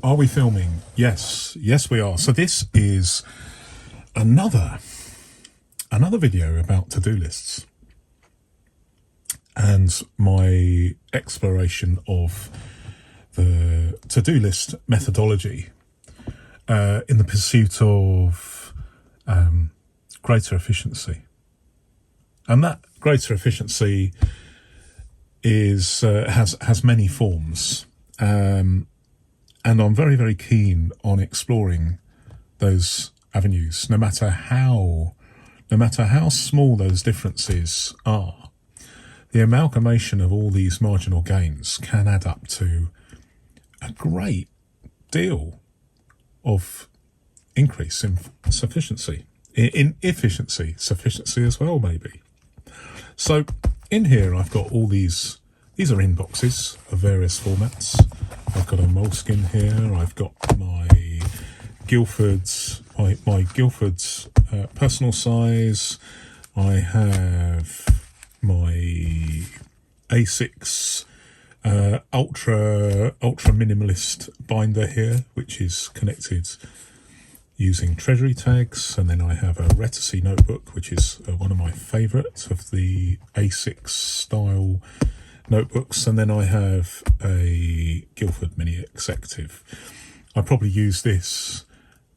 Are we filming? Yes, we are. So this is another video about to-do lists and my exploration of the to-do list methodology in the pursuit of greater efficiency. And that greater efficiency is has many forms. And I'm very, very keen on exploring those avenues, no matter how small those differences are. The amalgamation of all these marginal gains can add up to a great deal of increase in sufficiency, in efficiency, sufficiency as well, maybe. So in here, I've got all these are inboxes of various formats. I've got a Moleskine here. I've got my Guildford's personal size. I have my A6 ultra minimalist binder here, which is connected using treasury tags. And then I have a Reticy notebook, which is one of my favourites of the A6 style notebooks. And then I have a Guildford Mini Executive. I probably use this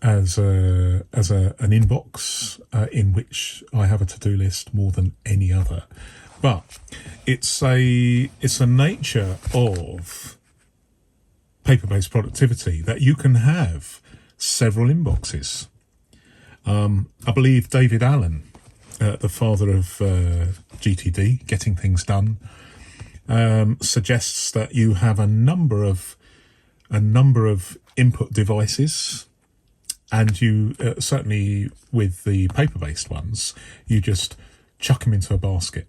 as an inbox in which I have a to-do list more than any other. But it's a nature of paper-based productivity that you can have several inboxes. I believe David Allen, the father of GTD, Getting Things Done, suggests that you have a number of input devices, and you certainly with the paper-based ones, you just chuck them into a basket,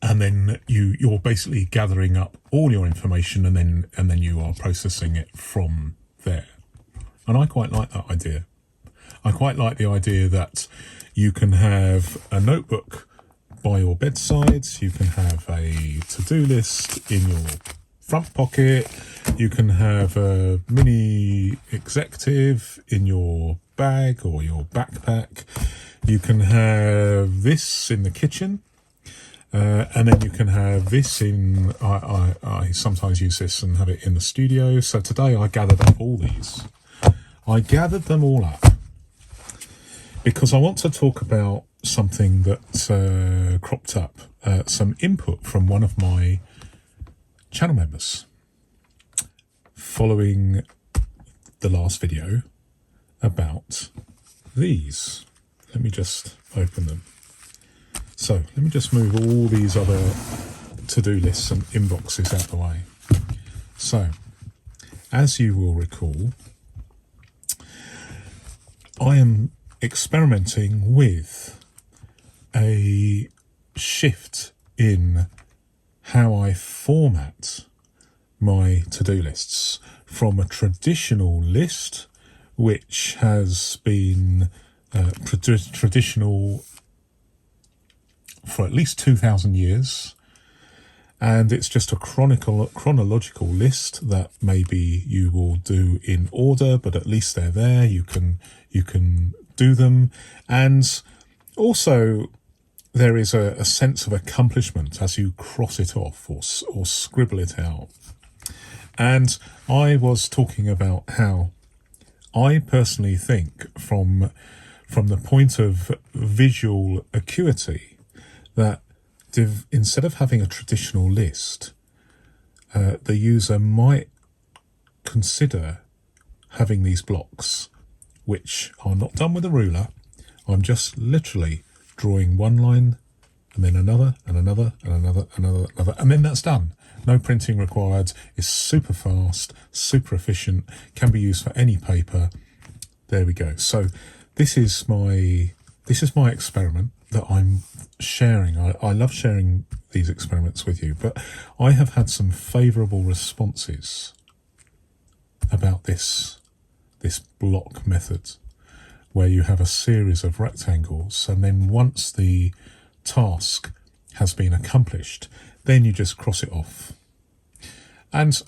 and then you're basically gathering up all your information, and then you are processing it from there. And I quite like that idea. I quite like the idea that you can have a notebook by your bedside, you can have a to-do list in your front pocket, you can have a mini executive in your bag or your backpack, you can have this in the kitchen, and then you can have this in, I sometimes use this and have it in the studio. So today I gathered up all these. I gathered them all up because I want to talk about something that cropped up, some input from one of my channel members following the last video about these. Let me just open them. So let me just move all these other to-do lists and inboxes out of the way. So as you will recall, I am experimenting with a shift in how I format my to-do lists from a traditional list, which has been traditional for at least 2,000 years, and it's just a chronological list that maybe you will do in order, but at least they're there. You can do them, and also there is a sense of accomplishment as you cross it off or scribble it out. And I was talking about how I personally think from the point of visual acuity that instead of having a traditional list, the user might consider having these blocks, which are not done with a ruler. I'm just literally drawing one line and then another and another and another and another, and then that's done. No printing required. It's super fast, super efficient, can be used for any paper. There we go. So this is my experiment that I'm sharing. I love sharing these experiments with you, but I have had some favourable responses about this block method, where you have a series of rectangles, and then once the task has been accomplished, then you just cross it off. And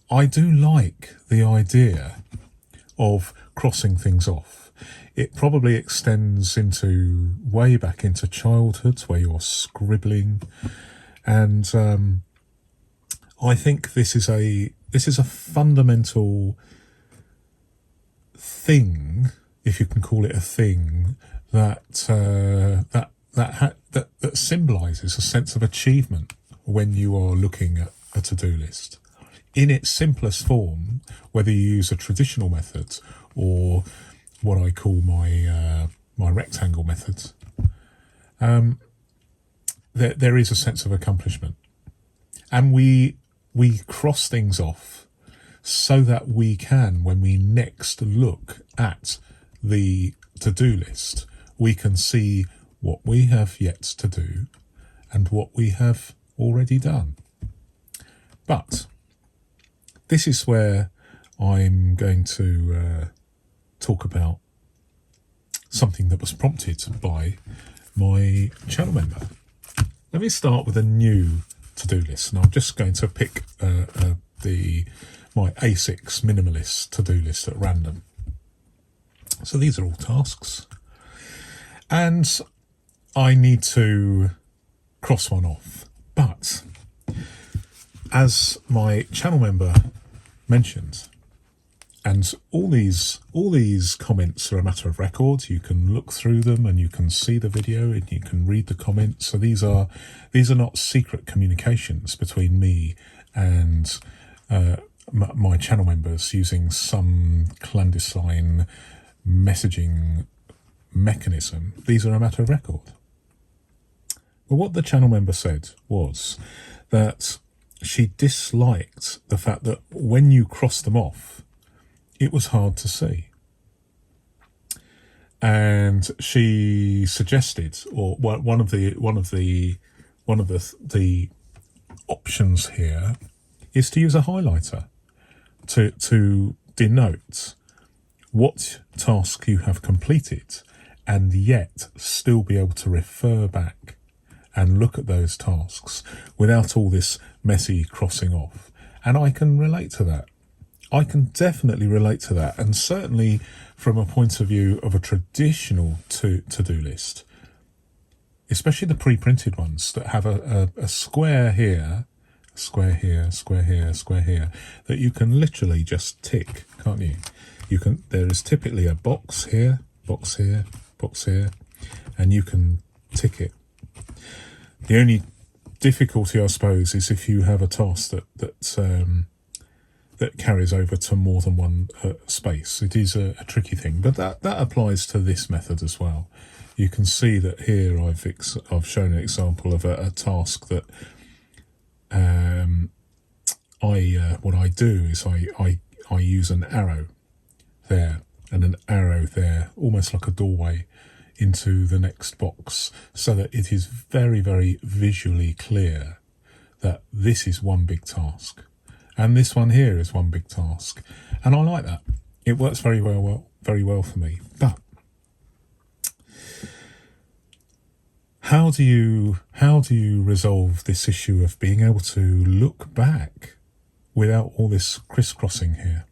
I do like the idea of crossing things off. It probably extends into way back into childhood where you're scribbling, and I think this is a fundamental thing, if you can call it a thing, that symbolises a sense of achievement when you are looking at a to-do list in its simplest form, whether you use a traditional method or what I call my rectangle method. There is a sense of accomplishment, and we cross things off so that we can, when we next look at the to-do list, we can see what we have yet to do and what we have already done. But this is where I'm going to talk about something that was prompted by my channel member. Let me start with a new to-do list, and I'm just going to pick my A6 minimalist to-do list at random. So these are all tasks, and I need to cross one off. But as my channel member mentioned, and all these comments are a matter of record. You can look through them and you can see the video and you can read the comments. So these are not secret communications between me and my channel members using some clandestine messaging mechanism. These are a matter of record. But what the channel member said was that she disliked the fact that when you cross them off, it was hard to see. And she suggested, or one of the options here is to use a highlighter to denote what task you have completed, and yet still be able to refer back and look at those tasks without all this messy crossing off. And I can relate to that. I can definitely relate to that, and certainly from a point of view of a traditional to-do list, especially the pre-printed ones that have a square here, square here, square here, square here, that you can literally just tick, can't you? There is typically a box here, box here, box here, and you can tick it. The only difficulty, I suppose, is if you have a task that carries over to more than one space. It is a tricky thing, but that applies to this method as well. You can see that here I've shown an example of a task that what I do is I use an arrow there and an arrow there, almost like a doorway into the next box, so that it is very, very visually clear that this is one big task. And this one here is one big task. And I like that. It works very well for me. But how do you resolve this issue of being able to look back without all this crisscrossing here?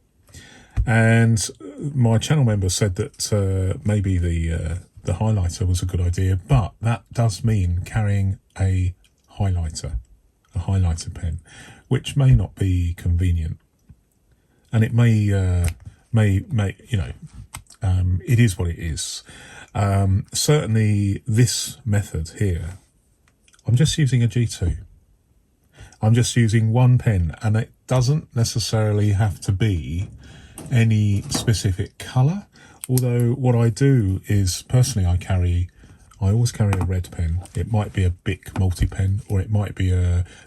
And my channel member said that maybe the highlighter was a good idea, but that does mean carrying a highlighter pen, which may not be convenient, and it may it is what it is. Certainly this method here, I'm just using a G2. I'm just using one pen, and it doesn't necessarily have to be any specific colour. Although what I do is, personally, I always carry a red pen. It might be a Bic multi-pen, or it might be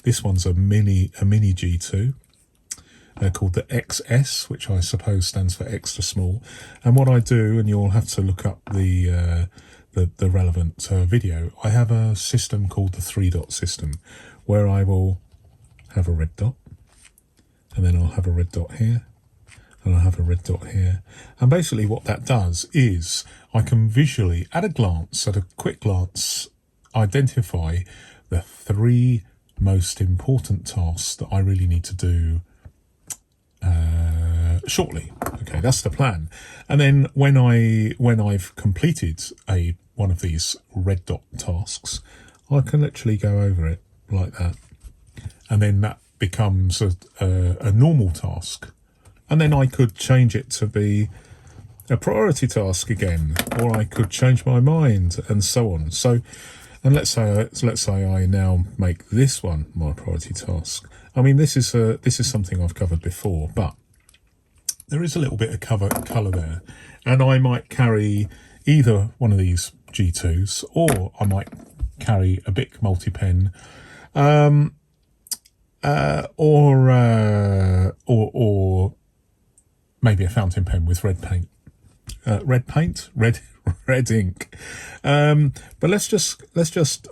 this one's a mini G2. They're called the XS, which I suppose stands for extra small. And what I do, and you'll have to look up the relevant video, I have a system called the 3-dot system, where I will have a red dot, and then I'll have a red dot here, and I'll have a red dot here. And basically what that does is I can visually, at a quick glance, identify the 3 most important tasks that I really need to do shortly. Okay, that's the plan. And then when I've completed one of these red dot tasks, I can literally go over it like that, and then that becomes a normal task. And then I could change it to be a priority task again, or I could change my mind, and so on. So, and let's say I now make this one my priority task. I mean, this is something I've covered before, but there is a little bit of colour there, and I might carry either one of these G2s, or I might carry a Bic multi-pen, or maybe a fountain pen with red paint, red ink. But let's just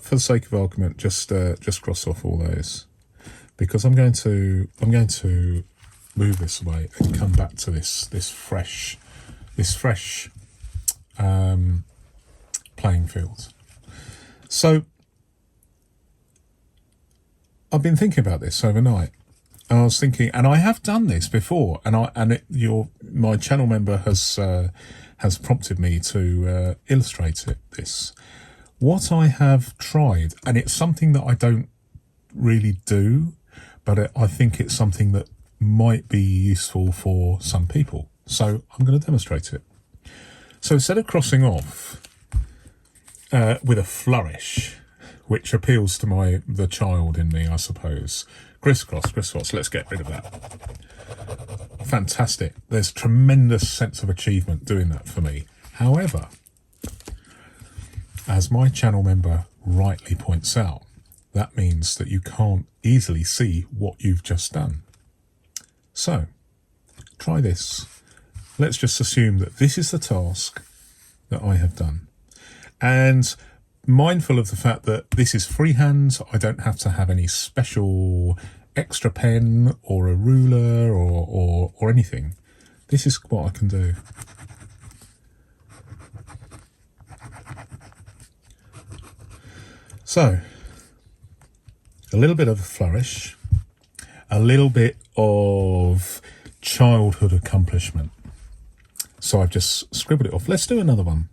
for the sake of argument just cross off all those, because I'm going to move this away and come back to this fresh playing field. So I've been thinking about this overnight. And I was thinking, and I have done this before, my channel member has prompted me to illustrate this. What I have tried, and it's something that I don't really do, but I think it's something that might be useful for some people. So I'm going to demonstrate it. So instead of crossing off with a flourish, which appeals to the child in me, I suppose. Crisscross, let's get rid of that. Fantastic. There's tremendous sense of achievement doing that for me. However, as my channel member rightly points out, that means that you can't easily see what you've just done. So, try this. Let's just assume that this is the task that I have done. And mindful of the fact that this is freehand, I don't have to have any special extra pen or a ruler or anything. This is what I can do. So, a little bit of a flourish, a little bit of childhood accomplishment. So I've just scribbled it off. Let's do another one.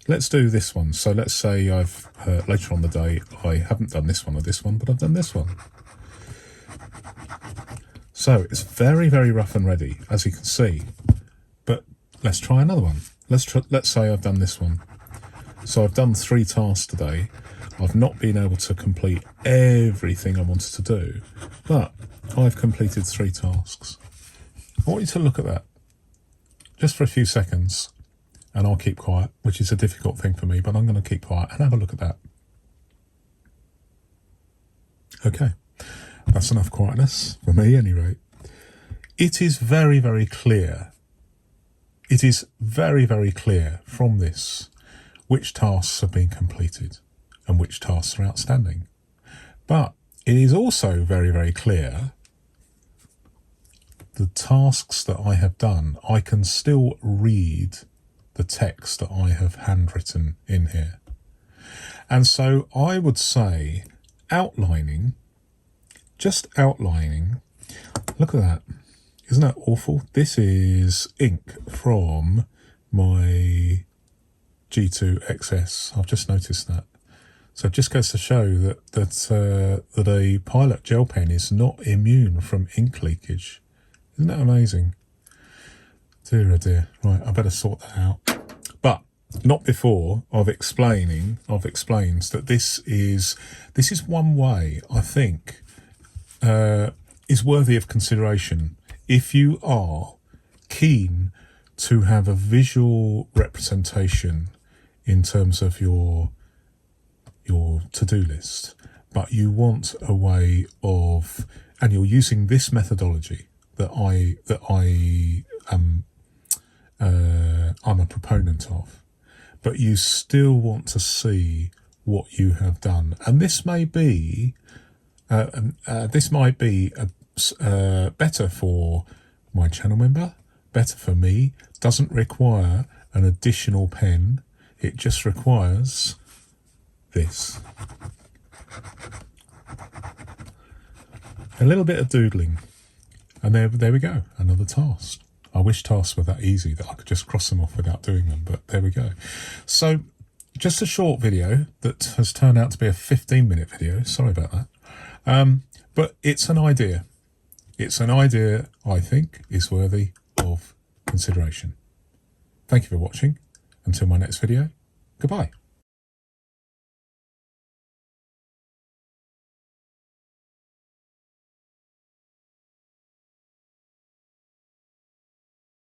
Let's do this one. So let's say I've later on the day, I haven't done this one or this one, but I've done this one. So it's very, very rough and ready, as you can see. But let's try another one. Let's say I've done this one. So I've done 3 tasks today. I've not been able to complete everything I wanted to do, but I've completed 3 tasks. I want you to look at that just for a few seconds, and I'll keep quiet, which is a difficult thing for me, but I'm going to keep quiet and have a look at that. Okay, that's enough quietness for me anyway. It is very, very clear. It is very, very clear from this which tasks have been completed and which tasks are outstanding. But it is also very, very clear the tasks that I have done, I can still read the text that I have handwritten in here. And so I would say just outlining, look at that. Isn't that awful? This is ink from my G2 XS. I've just noticed that. So it just goes to show that a Pilot gel pen is not immune from ink leakage. Isn't that amazing? Dear oh dear. Right, I better sort that out. But not before I've explained that this is one way I think is worthy of consideration if you are keen to have a visual representation in terms of your to-do list, but you want a way of, and you're using this methodology that I'm a proponent of, but you still want to see what you have done. And this may be better for my channel member, better for me. Doesn't require an additional pen. It just requires this. A little bit of doodling. And there we go, another task. I wish tasks were that easy that I could just cross them off without doing them, but there we go. So just a short video that has turned out to be a 15-minute video. Sorry about that. But it's an idea. It's an idea I think is worthy of consideration. Thank you for watching. Until my next video, goodbye.